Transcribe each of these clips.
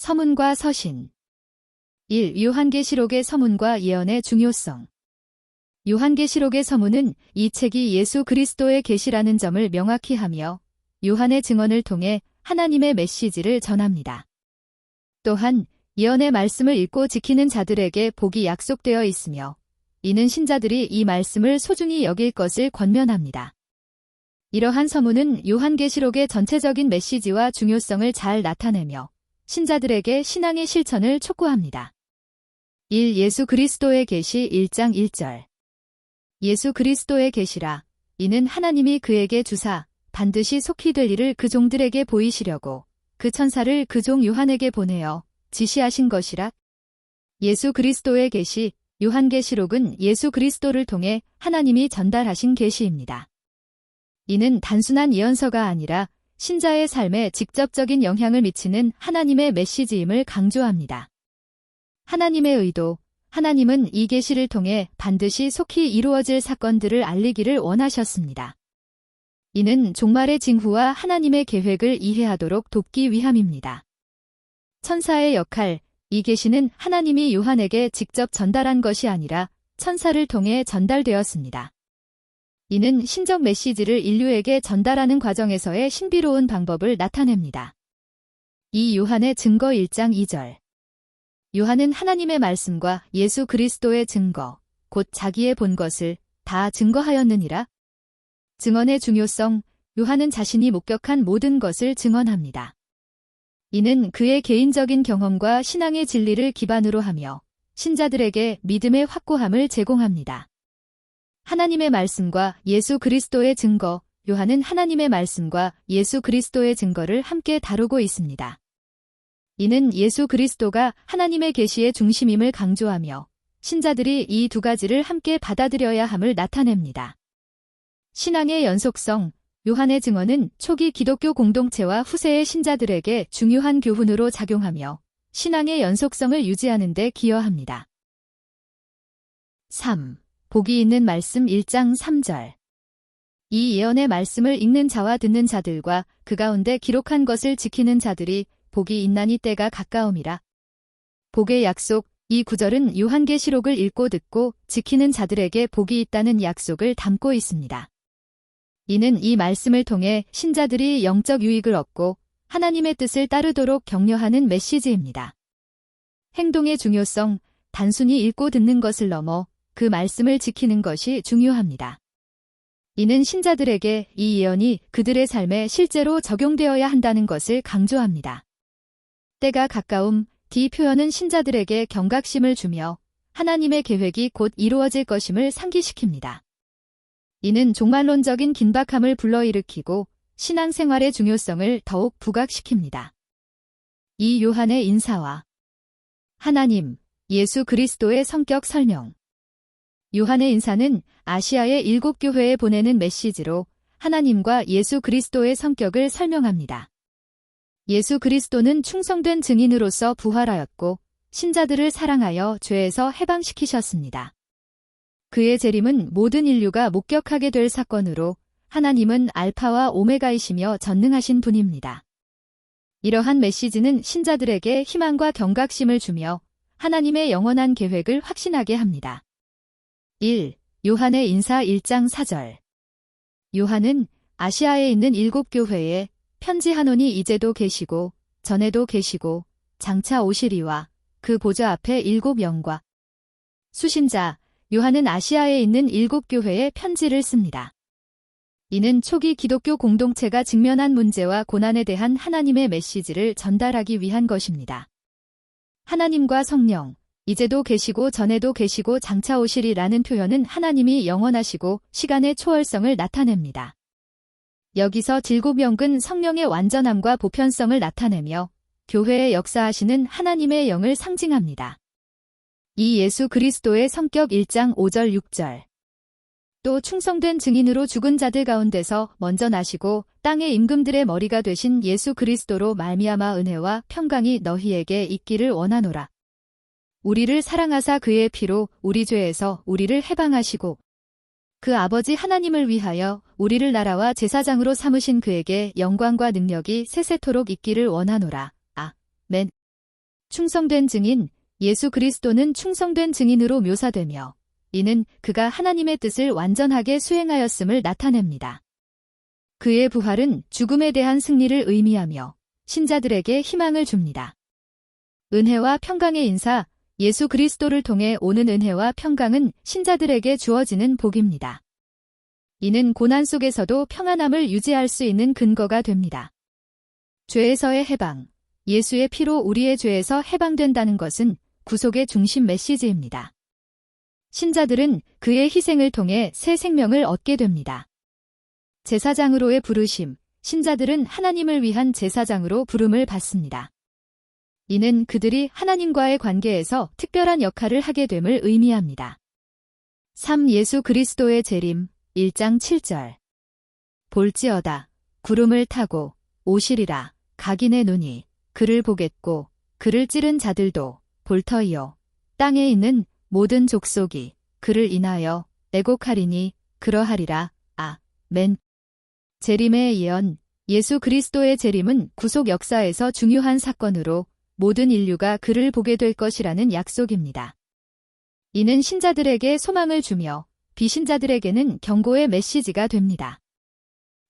서문과 서신. 1. 요한계시록의 서문과 예언의 중요성. 요한계시록의 서문은 이 책이 예수 그리스도의 계시라는 점을 명확히 하며 요한의 증언을 통해 하나님의 메시지를 전합니다. 또한 예언의 말씀을 읽고 지키는 자들에게 복이 약속되어 있으며 이는 신자들이 이 말씀을 소중히 여길 것을 권면합니다. 이러한 서문은 요한계시록의 전체적인 메시지와 중요성을 잘 나타내며 신자들에게 신앙의 실천을 촉구합니다. 1. 예수 그리스도의 계시 1장 1절. 예수 그리스도의 계시라. 이는 하나님이 그에게 주사 반드시 속히 될 일을 그 종들에게 보이시려고 그 천사를 그 종 요한에게 보내어 지시하신 것이라. 예수 그리스도의 계시. 요한계시록은 예수 그리스도를 통해 하나님이 전달하신 계시입니다. 이는 단순한 예언서가 아니라 신자의 삶에 직접적인 영향을 미치는 하나님의 메시지임을 강조합니다. 하나님의 의도. 하나님은 이 계시를 통해 반드시 속히 이루어질 사건들을 알리기를 원하셨습니다. 이는 종말의 징후와 하나님의 계획을 이해하도록 돕기 위함입니다. 천사의 역할. 이 계시는 하나님이 요한에게 직접 전달한 것이 아니라 천사를 통해 전달되었습니다. 이는 신적 메시지를 인류에게 전달하는 과정에서의 신비로운 방법을 나타냅니다. 2. 요한의 증거 1장 2절. 요한은 하나님의 말씀과 예수 그리스도의 증거, 곧 자기의 본 것을 다 증거하였느니라. 증언의 중요성. 요한은 자신이 목격한 모든 것을 증언합니다. 이는 그의 개인적인 경험과 신앙의 진리를 기반으로 하며 신자들에게 믿음의 확고함을 제공합니다. 하나님의 말씀과 예수 그리스도의 증거. 요한은 하나님의 말씀과 예수 그리스도의 증거를 함께 다루고 있습니다. 이는 예수 그리스도가 하나님의 계시의 중심임을 강조하며 신자들이 이 두 가지를 함께 받아들여야 함을 나타냅니다. 신앙의 연속성. 요한의 증언은 초기 기독교 공동체와 후세의 신자들에게 중요한 교훈으로 작용하며 신앙의 연속성을 유지하는 데 기여합니다. 3. 복이 있는 말씀 1장 3절. 이 예언의 말씀을 읽는 자와 듣는 자들과 그 가운데 기록한 것을 지키는 자들이 복이 있나니 때가 가까움이라. 복의 약속. 이 구절은 요한계시록을 읽고 듣고 지키는 자들에게 복이 있다는 약속을 담고 있습니다. 이는 이 말씀을 통해 신자들이 영적 유익을 얻고 하나님의 뜻을 따르도록 격려하는 메시지입니다. 행동의 중요성. 단순히 읽고 듣는 것을 넘어 그 말씀을 지키는 것이 중요합니다. 이는 신자들에게 이 예언이 그들의 삶에 실제로 적용되어야 한다는 것을 강조합니다. 때가 가까움. 이 표현은 신자들에게 경각심을 주며 하나님의 계획이 곧 이루어질 것임을 상기시킵니다. 이는 종말론적인 긴박함을 불러일으키고 신앙생활의 중요성을 더욱 부각시킵니다. 2. 요한의 인사와 하나님, 예수 그리스도의 성격 설명. 요한의 인사는 아시아의 7 교회에 보내는 메시지로 하나님과 예수 그리스도의 성격을 설명합니다. 예수 그리스도는 충성된 증인으로서 부활하였고 신자들을 사랑하여 죄에서 해방시키셨습니다. 그의 재림은 모든 인류가 목격하게 될 사건으로 하나님은 알파와 오메가이시며 전능하신 분입니다. 이러한 메시지는 신자들에게 희망과 경각심을 주며 하나님의 영원한 계획을 확신하게 합니다. 1. 요한의 인사 1장 4절. 요한은 아시아에 있는 7 교회에 편지하노니 이제도 계시고 전에도 계시고 장차 오시리와 그 보좌 앞에 7 영과 수신자. 요한은 아시아에 있는 7 교회에 편지를 씁니다. 이는 초기 기독교 공동체가 직면한 문제와 고난에 대한 하나님의 메시지를 전달하기 위한 것입니다. 하나님과 성령. 이제도 계시고 전에도 계시고 장차 오시리라는 표현은 하나님이 영원하시고 시간의 초월성을 나타냅니다. 여기서 7 영은 성령의 완전함과 보편성을 나타내며 교회에 역사하시는 하나님의 영을 상징합니다. 이 예수 그리스도의 성격 1장 5절 6절. 또 충성된 증인으로 죽은 자들 가운데서 먼저 나시고 땅의 임금들의 머리가 되신 예수 그리스도로 말미암아 은혜와 평강이 너희에게 있기를 원하노라. 우리를 사랑하사 그의 피로 우리 죄에서 우리를 해방하시고 그 아버지 하나님을 위하여 우리를 나라와 제사장으로 삼으신 그에게 영광과 능력이 세세토록 있기를 원하노라. 아멘. 충성된 증인, 예수 그리스도는 충성된 증인으로 묘사되며 이는 그가 하나님의 뜻을 완전하게 수행하였음을 나타냅니다. 그의 부활은 죽음에 대한 승리를 의미하며 신자들에게 희망을 줍니다. 은혜와 평강의 인사, 예수 그리스도를 통해 오는 은혜와 평강은 신자들에게 주어지는 복입니다. 이는 고난 속에서도 평안함을 유지할 수 있는 근거가 됩니다. 죄에서의 해방, 예수의 피로 우리의 죄에서 해방된다는 것은 구속의 중심 메시지입니다. 신자들은 그의 희생을 통해 새 생명을 얻게 됩니다. 제사장으로의 부르심, 신자들은 하나님을 위한 제사장으로 부름을 받습니다. 이는 그들이 하나님과의 관계에서 특별한 역할을 하게 됨을 의미합니다. 3. 예수 그리스도의 재림, 1장 7절. 볼지어다, 구름을 타고 오시리라, 각인의 눈이 그를 보겠고, 그를 찌른 자들도 볼 터이요. 땅에 있는 모든 족속이 그를 인하여 애곡하리니 그러하리라. 아멘. 재림의 예언, 예수 그리스도의 재림은 구속 역사에서 중요한 사건으로 모든 인류가 그를 보게 될 것이라는 약속입니다. 이는 신자들에게 소망을 주며 비신자들에게는 경고의 메시지가 됩니다.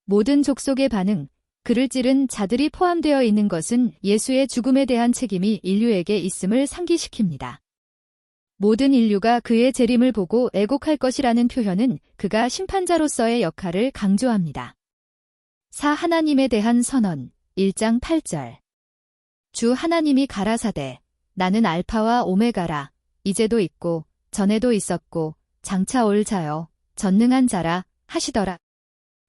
모든 족속의 반응, 그를 찌른 자들이 포함되어 있는 것은 예수의 죽음에 대한 책임이 인류에게 있음을 상기시킵니다. 모든 인류가 그의 재림을 보고 애곡할 것이라는 표현은 그가 심판자로서의 역할을 강조합니다. 4. 하나님에 대한 선언, 1장 8절. 주 하나님이 가라사대, 나는 알파와 오메가라, 이제도 있고 전에도 있었고 장차 올 자여, 전능한 자라 하시더라.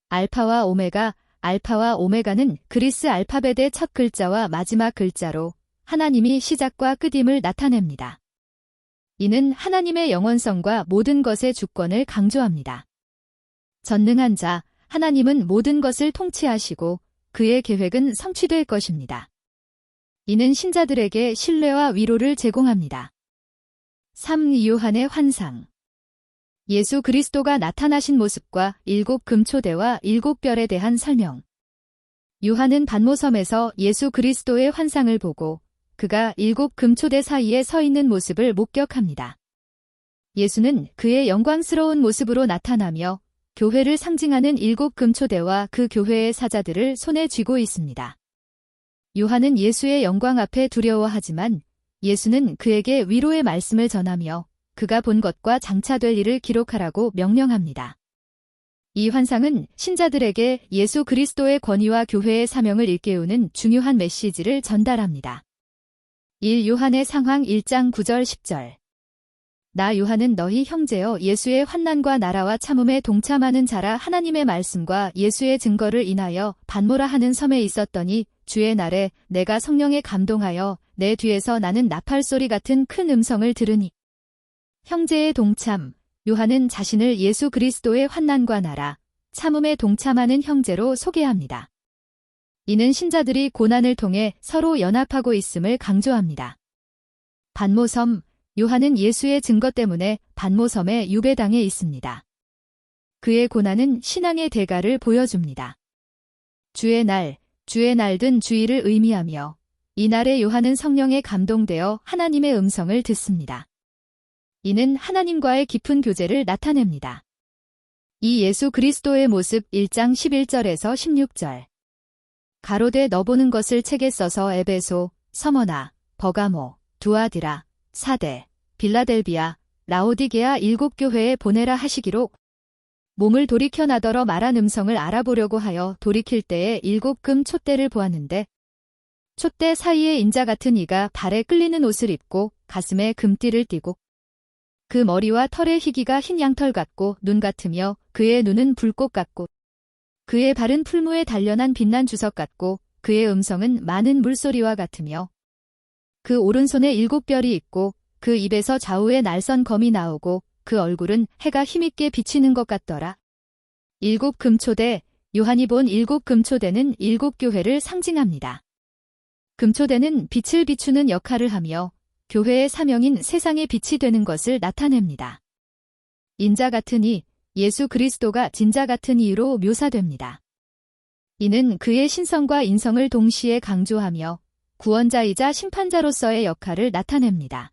알파와 오메가는 그리스 알파벳의 첫 글자와 마지막 글자로 하나님이 시작과 끝임을 나타냅니다. 이는 하나님의 영원성과 모든 것의 주권을 강조합니다. 전능한 자, 하나님은 모든 것을 통치하시고 그의 계획은 성취될 것입니다. 이는 신자들에게 신뢰와 위로를 제공합니다. 3. 요한의 환상. 예수 그리스도가 나타나신 모습과 7 금초대와 7 별에 대한 설명. 요한은 반모섬에서 예수 그리스도의 환상을 보고 그가 7 금초대 사이에 서 있는 모습을 목격합니다. 예수는 그의 영광스러운 모습으로 나타나며 교회를 상징하는 7 금초대와 그 교회의 사자들을 손에 쥐고 있습니다. 요한은 예수의 영광 앞에 두려워하지만 예수는 그에게 위로의 말씀을 전하며 그가 본 것과 장차 될 일을 기록하라고 명령합니다. 이 환상은 신자들에게 예수 그리스도의 권위와 교회의 사명을 일깨우는 중요한 메시지를 전달합니다. 1. 요한의 상황 1장 9절 10절. 나 요한은 너희 형제여 예수의 환난과 나라와 참음에 동참하는 자라 하나님의 말씀과 예수의 증거를 인하여 반모라 하는 섬에 있었더니 주의 날에 내가 성령에 감동하여 내 뒤에서 나는 나팔소리 같은 큰 음성을 들으니. 형제의 동참, 요한은 자신을 예수 그리스도의 환난과 나라, 참음에 동참하는 형제로 소개합니다. 이는 신자들이 고난을 통해 서로 연합하고 있음을 강조합니다. 반모섬, 요한은 예수의 증거 때문에 반모섬의 유배당에 있습니다. 그의 고난은 신앙의 대가를 보여줍니다. 주의 날 든 주일을 의미하며 이날에 요한은 성령에 감동되어 하나님의 음성을 듣습니다. 이는 하나님과의 깊은 교제를 나타냅니다. 이 예수 그리스도의 모습 1장 11절에서 16절. 가로되 너 보는 것을 책에 써서 에베소, 서머나, 버가모, 두아디라, 사대, 빌라델비아, 라오디게아 7 교회에 보내라 하시기로 몸을 돌이켜 나더러 말한 음성을 알아보려고 하여 돌이킬 때에 7 금 촛대를 보았는데 촛대 사이에 인자 같은 이가 발에 끌리는 옷을 입고 가슴에 금띠를 띠고 그 머리와 털의 희기가 흰 양털 같고 눈 같으며 그의 눈은 불꽃 같고 그의 발은 풀무에 단련한 빛난 주석 같고 그의 음성은 많은 물소리와 같으며 그 오른손에 7 별이 있고 그 입에서 좌우에 날선 검이 나오고 그 얼굴은 해가 힘있게 비치는 것 같더라. 7 금초대, 요한이 본 7 금초대는 7 교회를 상징합니다. 금초대는 빛을 비추는 역할을 하며 교회의 사명인 세상의 빛이 되는 것을 나타냅니다. 인자 같은 이, 예수 그리스도가 진자 같은 이로 묘사됩니다. 이는 그의 신성과 인성을 동시에 강조하며 구원자이자 심판자로서의 역할을 나타냅니다.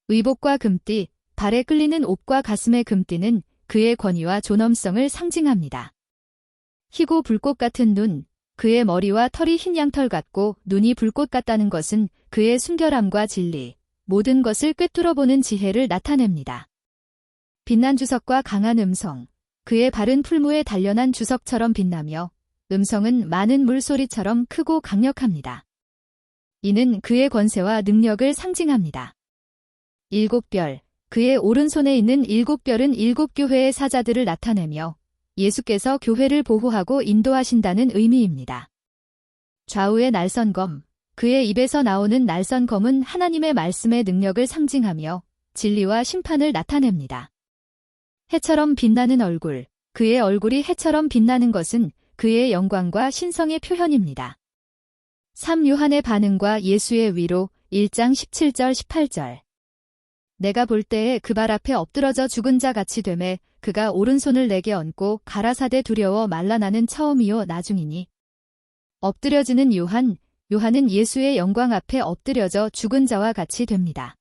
의복과 금띠, 발에 끌리는 옷과 가슴의 금띠는 그의 권위와 존엄성을 상징합니다. 희고 불꽃 같은 눈, 그의 머리와 털이 흰 양털 같고 눈이 불꽃 같다는 것은 그의 순결함과 진리, 모든 것을 꿰뚫어보는 지혜를 나타냅니다. 빛난 주석과 강한 음성, 그의 발은 풀무에 단련한 주석처럼 빛나며 음성은 많은 물소리처럼 크고 강력합니다. 이는 그의 권세와 능력을 상징합니다. 일곱 별, 그의 오른손에 있는 일곱 별은 일곱 교회의 사자들을 나타내며 예수께서 교회를 보호하고 인도하신다는 의미입니다. 좌우의 날선검, 그의 입에서 나오는 날선검은 하나님의 말씀의 능력을 상징하며 진리와 심판을 나타냅니다. 해처럼 빛나는 얼굴, 그의 얼굴이 해처럼 빛나는 것은 그의 영광과 신성의 표현입니다. 3. 요한의 반응과 예수의 위로 1장 17절 18절. 내가 볼 때에 그 발 앞에 엎드러져 죽은 자 같이 되매 그가 오른손을 내게 얹고 가라사대 두려워 말라나는 처음이요 나중이니. 엎드려지는 요한은 예수의 영광 앞에 엎드려져 죽은 자와 같이 됩니다.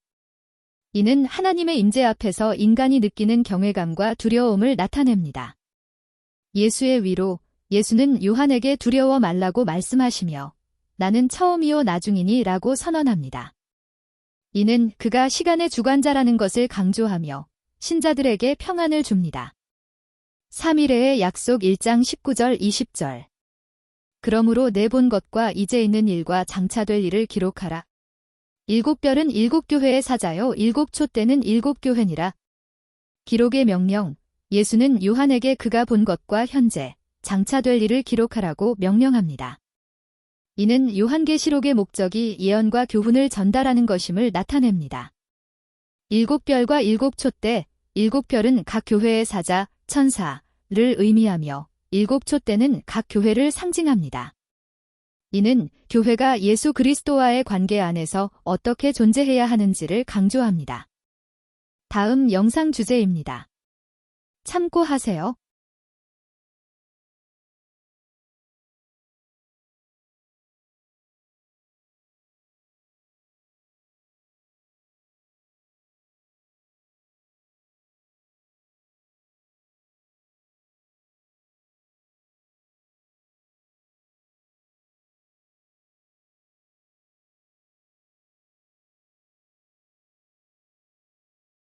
이는 하나님의 임재 앞에서 인간이 느끼는 경외감과 두려움을 나타냅니다. 예수의 위로, 예수는 요한에게 두려워 말라고 말씀하시며 나는 처음이요 나중이니 라고 선언합니다. 이는 그가 시간의 주관자라는 것을 강조하며 신자들에게 평안을 줍니다. 3일의 약속 1장 19절 20절. 그러므로 내 본 것과 이제 있는 일과 장차 될 일을 기록하라. 일곱 별은 일곱 교회의 사자요 일곱 촛대는 일곱 교회니라. 기록의 명령, 예수는 요한에게 그가 본 것과 현재, 장차 될 일을 기록하라고 명령합니다. 이는 요한계시록의 목적이 예언과 교훈을 전달하는 것임을 나타냅니다. 일곱 별과 일곱 촛대, 일곱 별은 각 교회의 사자, 천사를 의미하며 일곱 촛대는 각 교회를 상징합니다. 이는 교회가 예수 그리스도와의 관계 안에서 어떻게 존재해야 하는지를 강조합니다. 다음 영상 주제입니다. 참고하세요.